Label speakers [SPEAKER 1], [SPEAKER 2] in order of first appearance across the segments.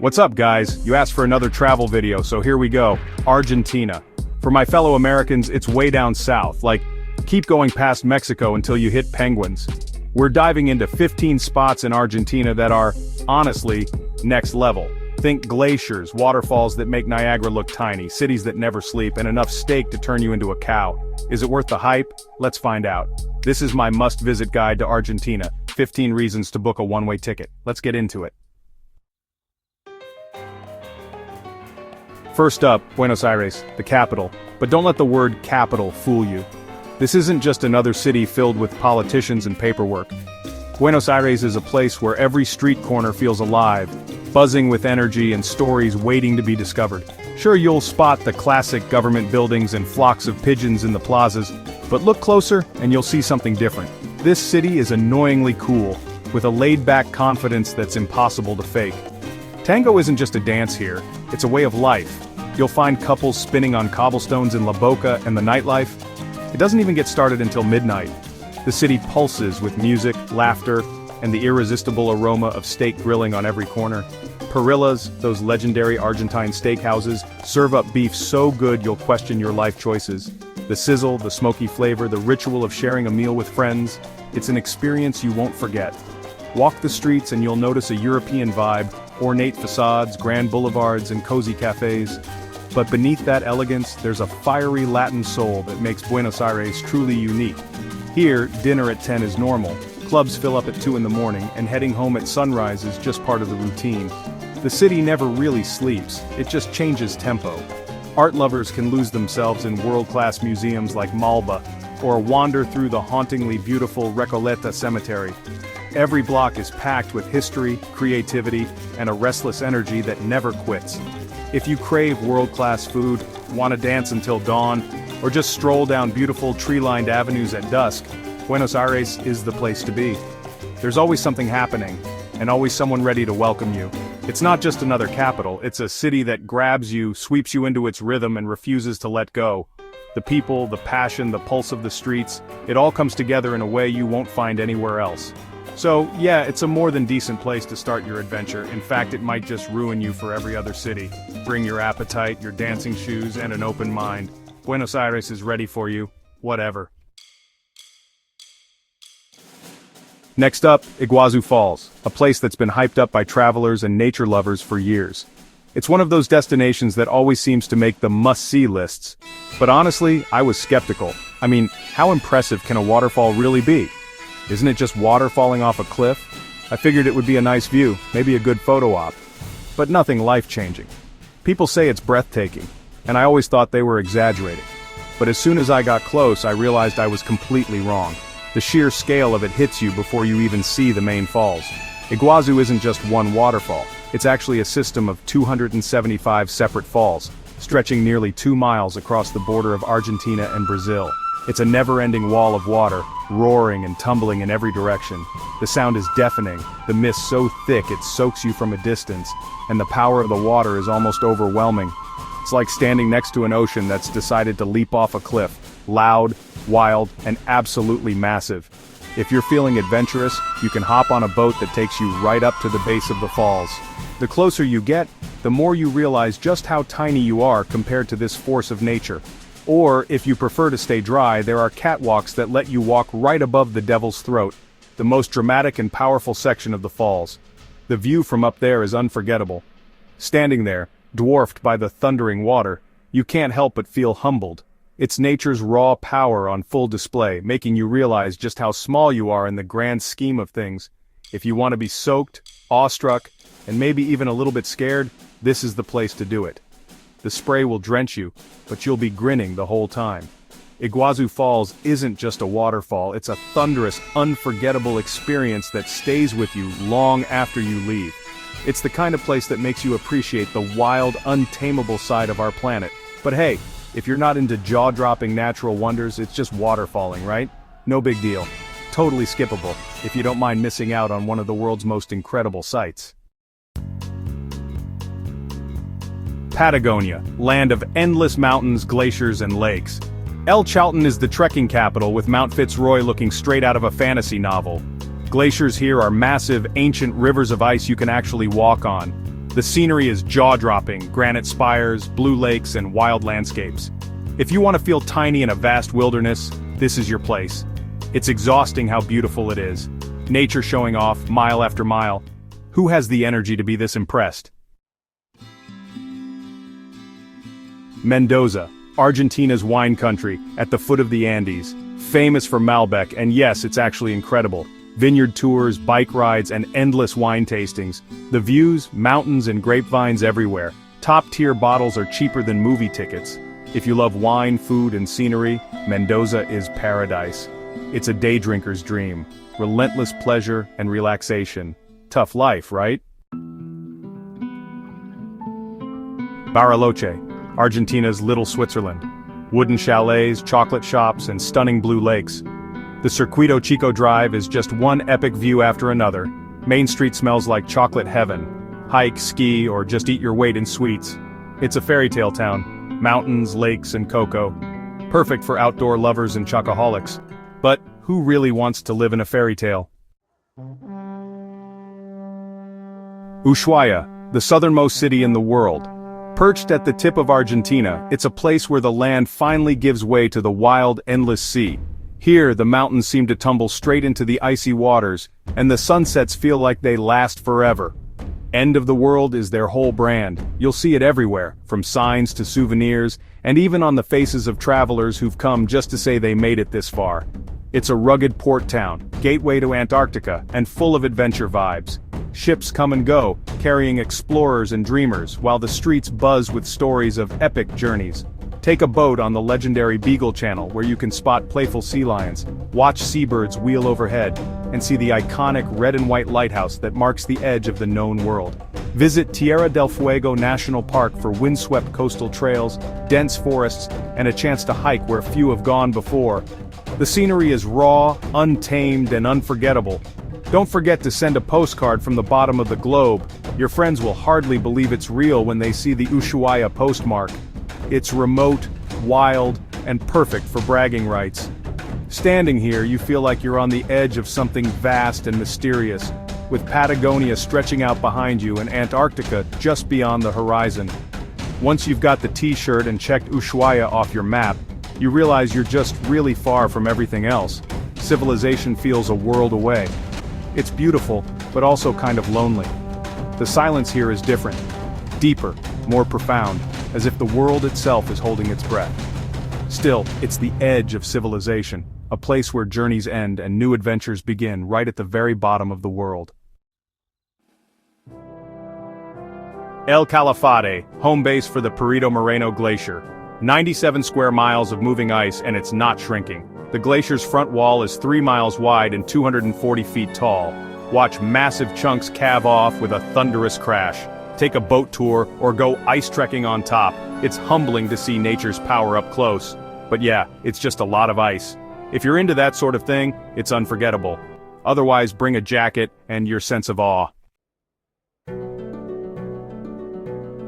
[SPEAKER 1] What's up, guys? You asked for another travel video, so here we go. Argentina. For my fellow Americans, it's way down south, like, keep going past Mexico until you hit penguins. We're diving into 15 spots in Argentina that are, honestly, next level. Think glaciers, waterfalls that make Niagara look tiny, cities that never sleep, and enough steak to turn you into a cow. Is it worth the hype? Let's find out. This is my must-visit guide to Argentina, 15 reasons to book a one-way ticket. Let's get into it. First up, Buenos Aires, the capital. But don't let the word capital fool you. This isn't just another city filled with politicians and paperwork. Buenos Aires is a place where every street corner feels alive, buzzing with energy and stories waiting to be discovered. Sure, you'll spot the classic government buildings and flocks of pigeons in the plazas, but look closer and you'll see something different. This city is annoyingly cool, with a laid-back confidence that's impossible to fake. Tango isn't just a dance here, it's a way of life. You'll find couples spinning on cobblestones in La Boca, and the nightlife, it doesn't even get started until midnight. The city pulses with music, laughter, and the irresistible aroma of steak grilling on every corner. Parrillas, those legendary Argentine steakhouses, serve up beef so good you'll question your life choices. The sizzle, the smoky flavor, the ritual of sharing a meal with friends, it's an experience you won't forget. Walk the streets and you'll notice a European vibe, ornate facades, grand boulevards, and cozy cafes. But beneath that elegance, there's a fiery Latin soul that makes Buenos Aires truly unique. Here, dinner at 10 is normal, clubs fill up at 2 in the morning, and heading home at sunrise is just part of the routine. The city never really sleeps, it just changes tempo. Art lovers can lose themselves in world-class museums like Malba, or wander through the hauntingly beautiful Recoleta Cemetery. Every block is packed with history, creativity, and a restless energy that never quits. If you crave world-class food, want to dance until dawn, or just stroll down beautiful tree-lined avenues at dusk, Buenos Aires is the place to be. There's always something happening, and always someone ready to welcome you. It's not just another capital, it's a city that grabs you, sweeps you into its rhythm, and refuses to let go. The people, the passion, the pulse of the streets, it all comes together in a way you won't find anywhere else. So, yeah, it's a more than decent place to start your adventure. In fact, it might just ruin you for every other city. Bring your appetite, your dancing shoes, and an open mind. Buenos Aires is ready for you, whatever. Next up, Iguazu Falls, a place that's been hyped up by travelers and nature lovers for years. It's one of those destinations that always seems to make the must-see lists. But honestly, I was skeptical. I mean, how impressive can a waterfall really be? Isn't it just water falling off a cliff? I figured it would be a nice view, maybe a good photo op. But nothing life-changing. People say it's breathtaking, and I always thought they were exaggerating. But as soon as I got close, I realized I was completely wrong. The sheer scale of it hits you before you even see the main falls. Iguazu isn't just one waterfall, it's actually a system of 275 separate falls, stretching nearly 2 miles across the border of Argentina and Brazil. It's a never-ending wall of water, roaring and tumbling in every direction. The sound is deafening, the mist so thick it soaks you from a distance, and the power of the water is almost overwhelming. It's like standing next to an ocean that's decided to leap off a cliff, loud, wild, and absolutely massive. If you're feeling adventurous, you can hop on a boat that takes you right up to the base of the falls. The closer you get, the more you realize just how tiny you are compared to this force of nature. Or, if you prefer to stay dry, there are catwalks that let you walk right above the Devil's Throat, the most dramatic and powerful section of the falls. The view from up there is unforgettable. Standing there, dwarfed by the thundering water, you can't help but feel humbled. It's nature's raw power on full display, making you realize just how small you are in the grand scheme of things. If you want to be soaked, awestruck, and maybe even a little bit scared, this is the place to do it. The spray will drench you, but you'll be grinning the whole time. Iguazu Falls isn't just a waterfall, it's a thunderous, unforgettable experience that stays with you long after you leave. It's the kind of place that makes you appreciate the wild, untamable side of our planet. But hey, if you're not into jaw-dropping natural wonders, it's just waterfalling, right? No big deal. Totally skippable, if you don't mind missing out on one of the world's most incredible sights. Patagonia, land of endless mountains, glaciers, and lakes. El Chalten is the trekking capital, with Mount Fitzroy looking straight out of a fantasy novel. Glaciers here are massive, ancient rivers of ice you can actually walk on. The scenery is jaw-dropping, granite spires, blue lakes, and wild landscapes. If you want to feel tiny in a vast wilderness, this is your place. It's exhausting how beautiful it is. Nature showing off, mile after mile. Who has the energy to be this impressed? Mendoza, Argentina's wine country, at the foot of the Andes. Famous for Malbec, and yes, it's actually incredible. Vineyard tours, bike rides, and endless wine tastings. The views, mountains, and grapevines everywhere. Top-tier bottles are cheaper than movie tickets. If you love wine, food, and scenery, Mendoza is paradise. It's a day drinker's dream. Relentless pleasure and relaxation. Tough life, right? Bariloche, Argentina's little Switzerland. Wooden chalets, chocolate shops, and stunning blue lakes. The Circuito Chico Drive is just one epic view after another. Main Street smells like chocolate heaven. Hike, ski, or just eat your weight in sweets. It's a fairy tale town. Mountains, lakes, and cocoa. Perfect for outdoor lovers and chocoholics. But who really wants to live in a fairy tale? Ushuaia, the southernmost city in the world. Perched at the tip of Argentina, it's a place where the land finally gives way to the wild, endless sea. Here, the mountains seem to tumble straight into the icy waters, and the sunsets feel like they last forever. End of the world is their whole brand. You'll see it everywhere, from signs to souvenirs, and even on the faces of travelers who've come just to say they made it this far. It's a rugged port town, gateway to Antarctica, and full of adventure vibes. Ships come and go, carrying explorers and dreamers, while the streets buzz with stories of epic journeys. Take a boat on the legendary Beagle Channel where you can spot playful sea lions, watch seabirds wheel overhead, and see the iconic red and white lighthouse that marks the edge of the known world. Visit Tierra del Fuego National Park for windswept coastal trails, dense forests, and a chance to hike where few have gone before. The scenery is raw, untamed, and unforgettable. Don't forget to send a postcard from the bottom of the globe. Your friends will hardly believe it's real when they see the Ushuaia postmark. It's remote, wild, and perfect for bragging rights. Standing here, you feel like you're on the edge of something vast and mysterious, with Patagonia stretching out behind you and Antarctica just beyond the horizon. Once you've got the t-shirt and checked Ushuaia off your map, you realize you're just really far from everything else. Civilization feels a world away. It's beautiful, but also kind of lonely. The silence here is different, deeper, more profound, as if the world itself is holding its breath. Still, it's the edge of civilization, a place where journeys end and new adventures begin right at the very bottom of the world. El Calafate, home base for the Perito Moreno Glacier. 97 square miles of moving ice, and it's not shrinking. The glacier's front wall is 3 miles wide and 240 feet tall. Watch massive chunks calve off with a thunderous crash. Take a boat tour or go ice trekking on top. It's humbling to see nature's power up close. But yeah, it's just a lot of ice. If you're into that sort of thing, it's unforgettable. Otherwise, bring a jacket and your sense of awe.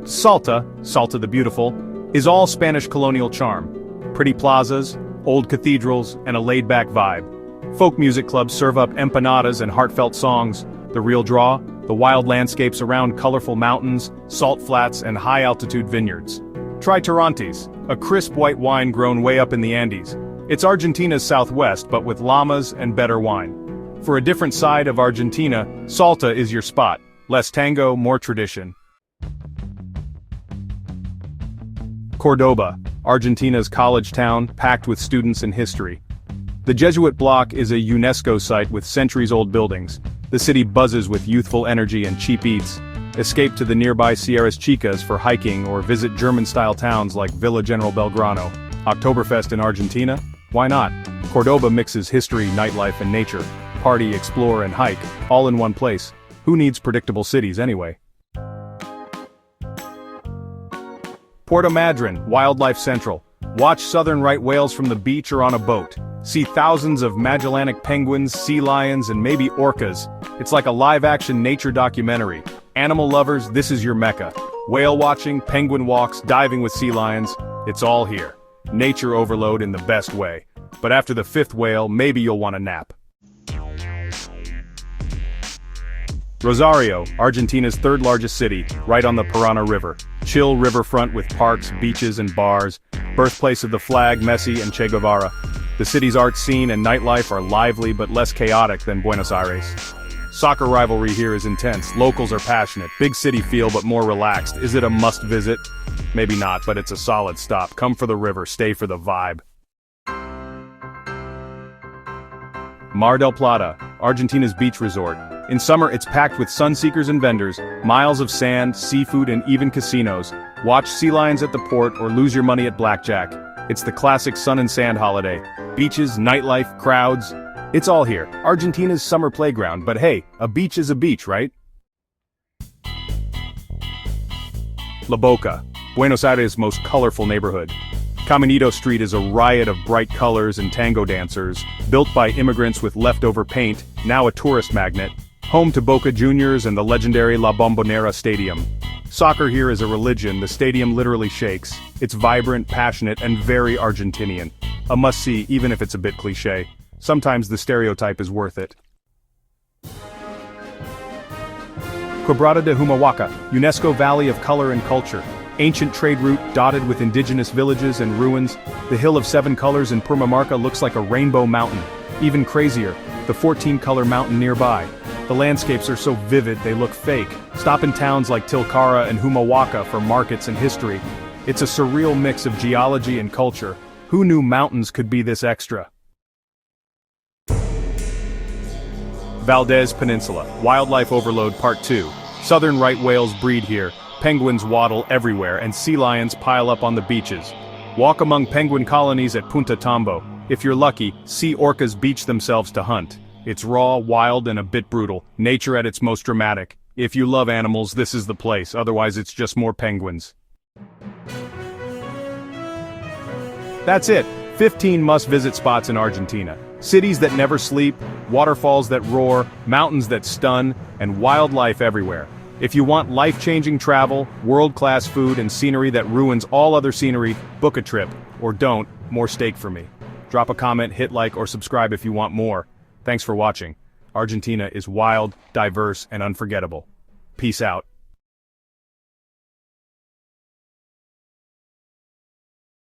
[SPEAKER 1] Salta, Salta the Beautiful, is all Spanish colonial charm. Pretty plazas, old cathedrals, and a laid-back vibe. Folk music clubs serve up empanadas and heartfelt songs. The real draw? The wild landscapes around colorful mountains, salt flats, and high-altitude vineyards. Try Torrontés, a crisp white wine grown way up in the Andes. It's Argentina's southwest, but with llamas and better wine. For a different side of Argentina, Salta is your spot. Less tango, more tradition. Cordoba, Argentina's college town, packed with students and history. The Jesuit block is a UNESCO site with centuries-old buildings. The city buzzes with youthful energy and cheap eats. Escape to the nearby Sierras Chicas for hiking or visit German-style towns like Villa General Belgrano. Oktoberfest in Argentina? Why not? Cordoba mixes history, nightlife, and nature. Party, explore, and hike, all in one place. Who needs predictable cities anyway? Puerto Madryn, Wildlife Central. Watch southern right whales from the beach or on a boat. See thousands of Magellanic penguins, sea lions, and maybe orcas. It's like a live-action nature documentary. Animal lovers, this is your mecca. Whale watching, penguin walks, diving with sea lions, it's all here. Nature overload in the best way. But after the 5th whale, maybe you'll want a nap. Rosario, Argentina's third largest city, right on the Parana River. Chill riverfront with parks, beaches and bars. Birthplace of the flag, Messi and Che Guevara. The city's art scene and nightlife are lively but less chaotic than Buenos Aires. Soccer rivalry here is intense, locals are passionate, big city feel but more relaxed. Is it a must visit? Maybe not, but it's a solid stop. Come for the river, stay for the vibe. Mar del Plata, Argentina's beach resort. In summer it's packed with sunseekers and vendors, miles of sand, seafood and even casinos. Watch sea lions at the port or lose your money at blackjack. It's the classic sun and sand holiday. Beaches, nightlife, crowds. It's all here. Argentina's summer playground, but hey, a beach is a beach, right? La Boca, Buenos Aires' most colorful neighborhood. Caminito Street is a riot of bright colors and tango dancers, built by immigrants with leftover paint, now a tourist magnet, home to Boca Juniors and the legendary La Bombonera Stadium. Soccer here is a religion, the stadium literally shakes. It's vibrant, passionate, and very Argentinian. A must-see even if it's a bit cliché. Sometimes the stereotype is worth it. Quebrada de Humahuaca, UNESCO Valley of Color and Culture. Ancient trade route dotted with indigenous villages and ruins. The Hill of Seven Colors in Purmamarca looks like a rainbow mountain. Even crazier, the 14-color mountain nearby. The landscapes are so vivid they look fake. Stop in towns like Tilcara and Humahuaca for markets and history. It's a surreal mix of geology and culture. Who knew mountains could be this extra? Valdez Peninsula, Wildlife Overload Part 2. Southern right whales breed here. Penguins waddle everywhere and sea lions pile up on the beaches. Walk among penguin colonies at Punta Tombo. If you're lucky, sea orcas beach themselves to hunt. It's raw, wild, and a bit brutal. Nature at its most dramatic. If you love animals, this is the place, otherwise it's just more penguins. That's it. 15 must-visit spots in Argentina. Cities that never sleep, waterfalls that roar, mountains that stun, and wildlife everywhere. If you want life-changing travel, world-class food, and scenery that ruins all other scenery, book a trip. Or don't, more steak for me. Drop a comment, hit like, or subscribe if you want more. Thanks for watching. Argentina is wild, diverse, and unforgettable. Peace out.